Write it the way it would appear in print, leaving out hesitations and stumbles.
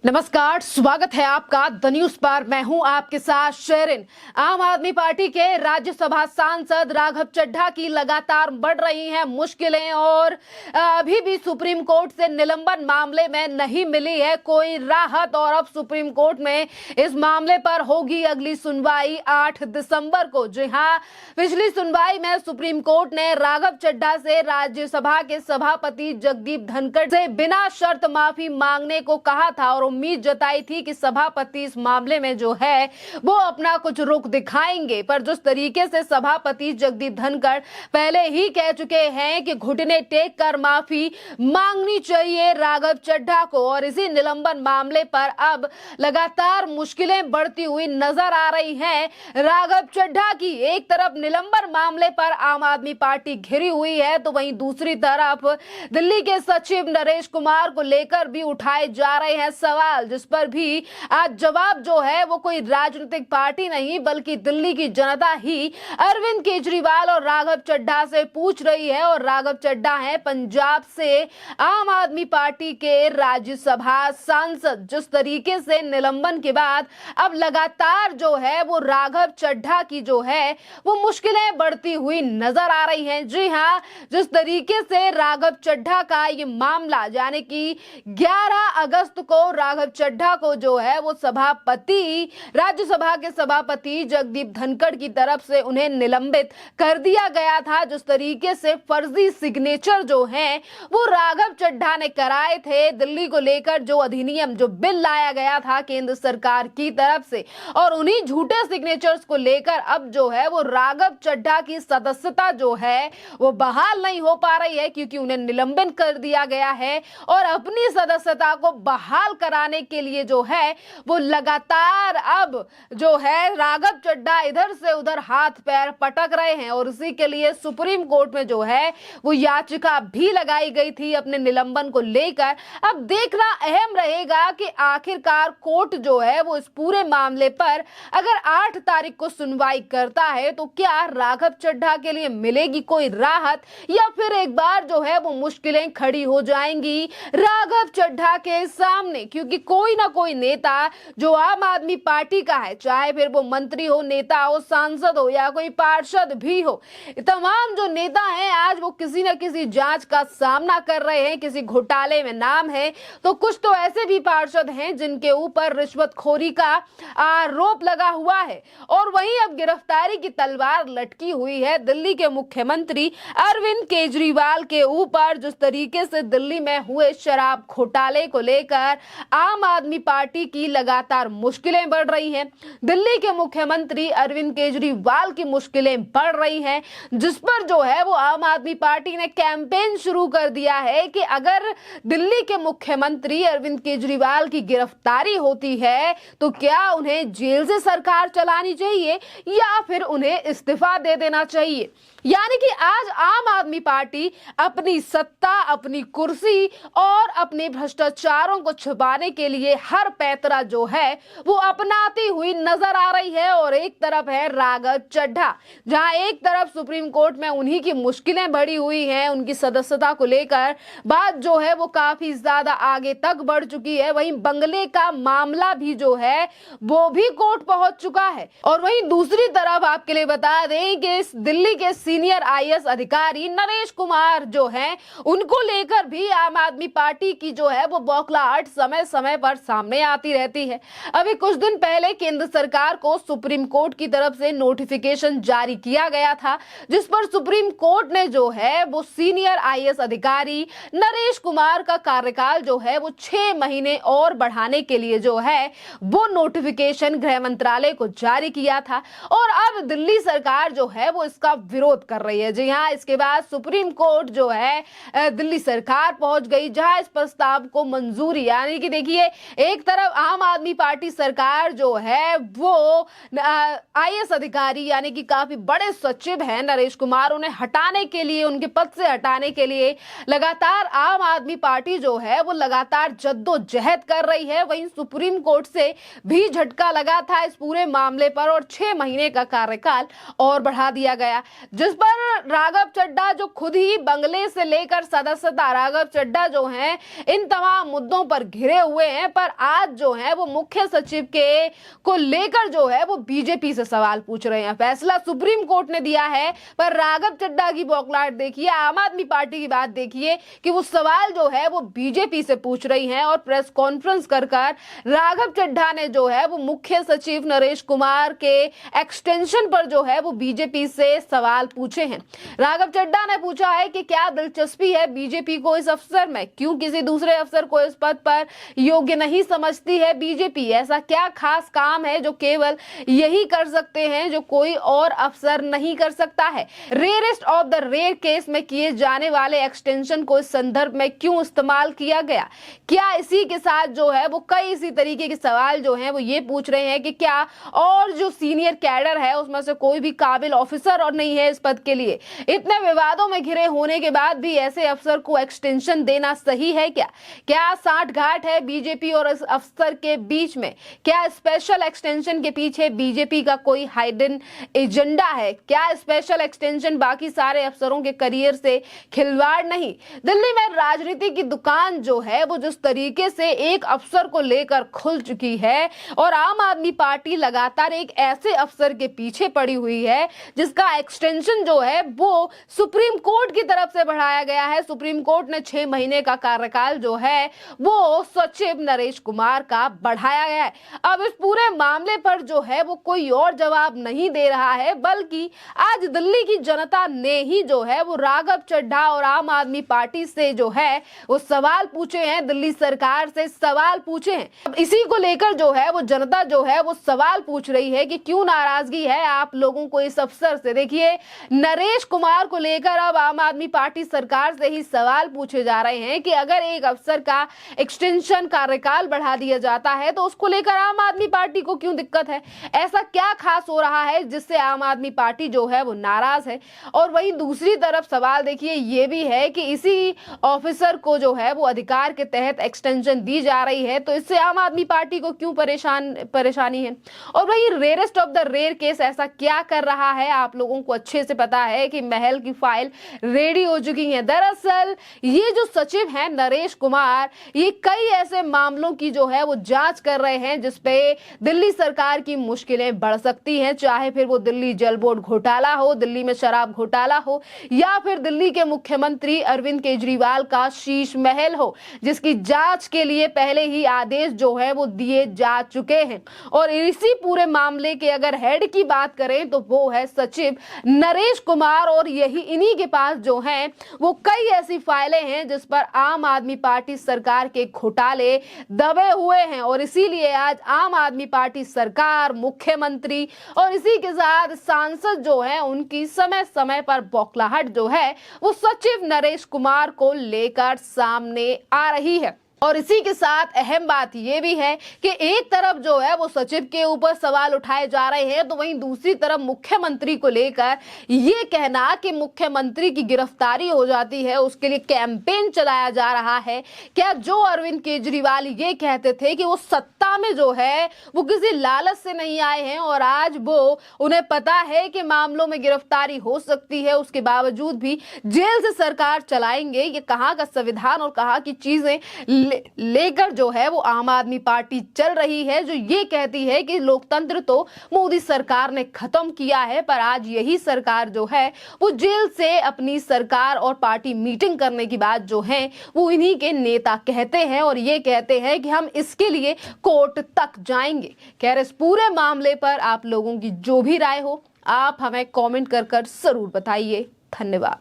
नमस्कार, स्वागत है आपका द न्यूज पर। मैं हूं आपके साथ शेरिन। आम आदमी पार्टी के राज्यसभा सांसद राघव चड्ढा की लगातार बढ़ रही हैं मुश्किलें और अभी भी सुप्रीम कोर्ट से निलंबन मामले में नहीं मिली है कोई राहत। और अब सुप्रीम कोर्ट में इस मामले पर होगी अगली सुनवाई 8 दिसंबर को। जी हां, पिछली सुनवाई में सुप्रीम कोर्ट ने राघव चड्ढा से राज्यसभा के सभापति जगदीप धनखड़ से बिना शर्त माफी मांगने को कहा था और उम्मीद जताई थी कि सभापति इस मामले में जो है वो अपना कुछ रुख दिखाएंगे। पर जिस तरीके से सभापति जगदीप धनखड़ पहले ही कह चुके हैं कि घुटने टेक कर माफी मांगनी चाहिए राघव चड्ढा को, और इसी निलंबन मामले पर अब लगातार मुश्किलें बढ़ती हुई नजर आ रही हैं। राघव चड्ढा की एक तरफ निलंबन मामले पर आम आदमी पार्टी घिरी हुई है, तो वहीं दूसरी तरफ दिल्ली के सचिव नरेश कुमार को लेकर भी उठाए जा रहे हैं सवाल, जिस पर भी आज जवाब जो है वो कोई राजनीतिक पार्टी नहीं बल्कि दिल्ली की जनता ही अरविंद केजरीवाल और राघव चड्ढा से पूछ रही है। और राघव चड्ढा है पंजाब से आम आदमी पार्टी के राज्यसभा सांसद। जिस तरीके से निलंबन के बाद अब लगातार जो है वो राघव चड्ढा की जो है वो मुश्किलें बढ़ती हुई नजर आ रही हैं। जी हां, जिस तरीके से राघव चड्ढा का ये मामला यानी कि 11 अगस्त को राघव चड्ढा को जो है वो सभापति राज्यसभा के सभापति जगदीप धनखड़ की तरफ से उन्हें निलंबित कर दिया गया था। जिस तरीके से फर्जी सिग्नेचर जो हैं वो राघव चड्ढा ने कराए थे दिल्ली को लेकर, जो अधिनियम जो बिल लाया गया था केंद्र सरकार की तरफ से, और उन्हीं झूठे सिग्नेचर्स को लेकर अब जो है वो राघव चड्ढा की सदस्यता जो है वो बहाल नहीं हो पा रही है, क्योंकि उन्हें निलंबित कर दिया गया है। और अपनी सदस्यता को बहाल कराने के लिए जो है वो लगातार अब जो है राघव चड्ढा इधर से उधर हाथ पैर पटक रहे हैं, और इसी के लिए सुप्रीम कोर्ट में जो है वो याचिका भी लगाई गई थी अपने निलंबन को लेकर। अब देखना अहम रहेगा कि आखिरकार कोर्ट जो है वो इस पूरे मामले पर अगर 8 तारीख को सुनवाई करता है तो क्या राघव चड्ढा के लिए मिलेगी कोई राहत, या फिर एक बार जो है वो मुश्किलें खड़ी हो जाएंगी राघव चड्ढा के सामने। क्योंकि कोई ना कोई नेता जो आम आदमी पार्टी का है, चाहे फिर वो मंत्री हो, नेता हो, सांसद हो या कोई पार्षद भी हो, तमाम जो नेता हैं आज वो किसी न किसी जांच का सामना कर रहे हैं, किसी घोटाले में नाम है। तो कुछ तो ऐसे भी पार्षद हैं जिनके ऊपर रिश्वतखोरी का आरोप लगा हुआ है, और वहीं अब गिरफ्तारी की तलवार लटकी हुई है दिल्ली के मुख्यमंत्री अरविंद केजरीवाल के ऊपर। जिस तरीके से दिल्ली में हुए शराब घोटाले को लेकर आम आदमी पार्टी की लगातार मुश्किलें बढ़ रही हैं, दिल्ली के मुख्यमंत्री अरविंद केजरीवाल की मुश्किलें बढ़ रही हैं, जिस पर जो है वो आम आदमी पार्टी ने कैंपेन शुरू कर दिया है कि अगर दिल्ली के मुख्यमंत्री अरविंद केजरीवाल की गिरफ्तारी होती है तो क्या उन्हें जेल से सरकार चलानी चाहिए या फिर उन्हें इस्तीफा दे देना चाहिए। यानी कि आज आम आदमी पार्टी अपनी सत्ता, अपनी कुर्सी और अपने भ्रष्टाचारों को छुपाने के लिए हर पैतरा जो है वो अपनाती हुई नजर आ रही है। और एक तरफ है राघव चड्ढा, जहां एक तरफ सुप्रीम कोर्ट में उन्हीं की मुश्किलें बढ़ी हुई हैं, उनकी सदस्यता को लेकर बात जो है वो काफी ज्यादा आगे तक बढ़ चुकी है। वहीं बंगले का मामला भी जो है वो भी कोर्ट पहुंच चुका है। और वहीं दूसरी तरफ आपके लिए बता दें कि दिल्ली के सीनियर आईएएस अधिकारी नरेश कुमार जो हैं उनको लेकर भी आम आदमी पार्टी की जो है वो बौखलाहट समय समय पर सामने आती रहती है। अभी कुछ दिन पहले केंद्र सरकार को सुप्रीम कोर्ट की तरफ से नोटिफिकेशन जारी किया गया था, जिस पर सुप्रीम कोर्ट ने जो है वो सीनियर आईएएस अधिकारी नरेश कुमार का कार्यकाल जो है वो 6 महीने और बढ़ाने के लिए जो है वो नोटिफिकेशन गृह मंत्रालय को जारी किया था। और अब दिल्ली सरकार जो है वो इसका विरोध कर रही है। जी हाँ, इसके बाद सुप्रीम कोर्ट जो है दिल्ली सरकार पहुंच गई, जहां इस प्रस्ताव को मंजूरी, यानी कि देखिए एक तरफ आम आदमी पार्टी सरकार जो है वो आईएएस अधिकारी यानी कि काफी बड़े सचिव हैं नरेश कुमार, उन्हें हटाने के लिए, उनके पद से हटाने के लिए लगातार आम आदमी पार्टी जो है वो लगातार जद्दोजहद कर रही है। वहीं सुप्रीम कोर्ट से भी झटका लगा था इस पूरे मामले पर और 6 महीने का कार्यकाल और बढ़ा दिया गया, जिस पर राघव चड्ढा जो खुद ही बंगले से लेकर सदस्यता, राघव चड्ढा जो हैं इन तमाम मुद्दों पर घिरे हुए हैं, पर आज जो है वो मुख्य सचिव के को लेकर जो है वो बीजेपी से सवाल पूछ रहे हैं। फैसला सुप्रीम कोर्ट ने दिया है, पर राघव चड्ढा की बौखलाहट देखिए, आम आदमी पार्टी की बात देखिए कि वो सवाल जो है वो बीजेपी से पूछ रही हैं। और प्रेस कॉन्फ्रेंस कर राघव चड्ढा ने जो है वो मुख्य सचिव नरेश कुमार के एक्सटेंशन पर जो है वो बीजेपी से सवाल पूछे हैं। राघव चड्ढा ने पूछा है कि क्या दिलचस्पी है बीजेपी को इस अफसर में, क्यों किसी दूसरे अफसर को इस पद पर योग्य नहीं समझती है बीजेपी, ऐसा क्या खास काम है जो केवल यही कर सकते हैं जो कोई और अफसर नहीं कर सकता है। Rarest of the rare case में किए जाने वाले एक्सटेंशन को इस संदर्भ में क्यों इस्तेमाल किया गया, क्या इसी के साथ जो है वो कई इसी तरीके के सवाल जो हैं वो ये पूछ रहे हैं कि क्या और जो सीनियर कैडर है उसमें से कोई भी काबिल ऑफिसर और नहीं है इस पद के लिए। इतने विवादों में घिरे होने के बाद भी ऐसे अफसर को एक्सटेंशन देना सही है क्या? क्या साठगांठ है बीजेपी और इस अफसर के बीच में? क्या स्पेशल एक्सटेंशन के पीछे बीजेपी का कोई हाइडन एजेंडा है? क्या स्पेशल एक्सटेंशन बाकी सारे अफसरों के करियर से खिलवाड़ नहीं? दिल्ली में राजनीति की दुकान जो है वो जिस तरीके से एक अफसर को लेकर खुल चुकी है और आम आदमी पार्टी लगातार एक ऐसे अफसर के पीछे पड़ी हुई है जिसका एक्सटेंशन जो है वो सुप्रीम कोर्ट की तरफ से बढ़ाया गया है। सुप्रीम कोर्ट ने 6 महीने का कार्यकाल जो है वो सचिव नरेश कुमार का बढ़ाया गया है। अब इस पूरे मामले पर जो है वो कोई और जवाब नहीं दे रहा है, बल्कि आज दिल्ली की जनता ने ही जो है वो राघव चड्ढा और आम आदमी पार्टी से जो है वो सवाल पूछे हैं, दिल्ली सरकार से सवाल पूछे हैं। अब इसी को लेकर जो है वो जनता जो है वो सवाल पूछ रही है कि क्यों नाराजगी है आप लोगों को इस अफसर से। देखिए, नरेश कुमार को लेकर अब आम आदमी पार्टी सरकार से ही सवाल पूछे जा रहे हैं कि अगर एक अफसर का एक्सटेंशन कार्यकाल बढ़ा दिया जाता है तो उसको लेकर आम आदमी पार्टी को क्यों दिक्कत है, ऐसा क्या खास हो रहा है जिससे आम आदमी पार्टी जो है वो नाराज है। और वहीं दूसरी तरफ सवाल देखिए ये भी है कि इसी ऑफिसर को जो है वो अधिकार के तहत एक्सटेंशन दी जा रही है, तो इससे आम आदमी पार्टी को क्यों परेशानी है। और वही rarest of the rare case ऐसा क्या कर रहा है, आप लोगों को अच्छे से पता है कि महल की फाइल रेडी हो चुकी है। दरअसल ये जो सचिव हैं नरेश कुमार, ये कई ऐसे मामलों की जो है वो जांच कर रहे हैं जिसपे दिल्ली सरकार की मुश्किलें बढ़ सकती हैं, चाहे फिर वो दिल्ली जल बोर्ड घोटाला हो, दिल्ली में शराब घोटाला हो, या फिर दिल्ली के मुख्यमंत्री अरविंद केजरीवाल का शीश महल हो, जिसकी जांच के लिए पहले ही आदेश जो है वो दिए जा चुके हैं। और इसी पूरे मामले के अगर हेड की बात करें तो वो है सचिव नरेश कुमार, और यही इन्हीं के पास जो है वो कई ऐसी फाइलें हैं जिस पर आम आदमी पार्टी सरकार के घोटाले दबे हुए हैं। और इसीलिए आज आम आदमी पार्टी सरकार, मुख्यमंत्री और इसी के साथ सांसद जो है उनकी समय समय पर बौखलाहट जो है वो सचिव नरेश कुमार को लेकर सामने आ रही है। और इसी के साथ अहम बात यह भी है कि एक तरफ जो है वो सचिव के ऊपर सवाल उठाए जा रहे हैं, तो वहीं दूसरी तरफ मुख्यमंत्री को लेकर ये कहना कि मुख्यमंत्री की गिरफ्तारी हो जाती है उसके लिए कैंपेन चलाया जा रहा है। क्या जो अरविंद केजरीवाल ये कहते थे कि वो सत्ता में जो है वो किसी लालच से नहीं आए हैं और आज वो उन्हें पता है कि मामलों में गिरफ्तारी हो सकती है, उसके बावजूद भी जेल से सरकार चलाएंगे, ये कहाँ का संविधान और कहाँ की चीजें लेकर जो है वो आम आदमी पार्टी चल रही है, जो ये कहती है कि लोकतंत्र तो मोदी सरकार ने खत्म किया है, पर आज यही सरकार जो है वो जेल से अपनी सरकार और पार्टी मीटिंग करने की बात जो है वो इन्हीं के नेता कहते हैं और ये कहते हैं कि हम इसके लिए कोर्ट तक जाएंगे। खैर, इस पूरे मामले पर आप लोगों की जो भी राय हो आप हमें कमेंट कर जरूर बताइए। धन्यवाद।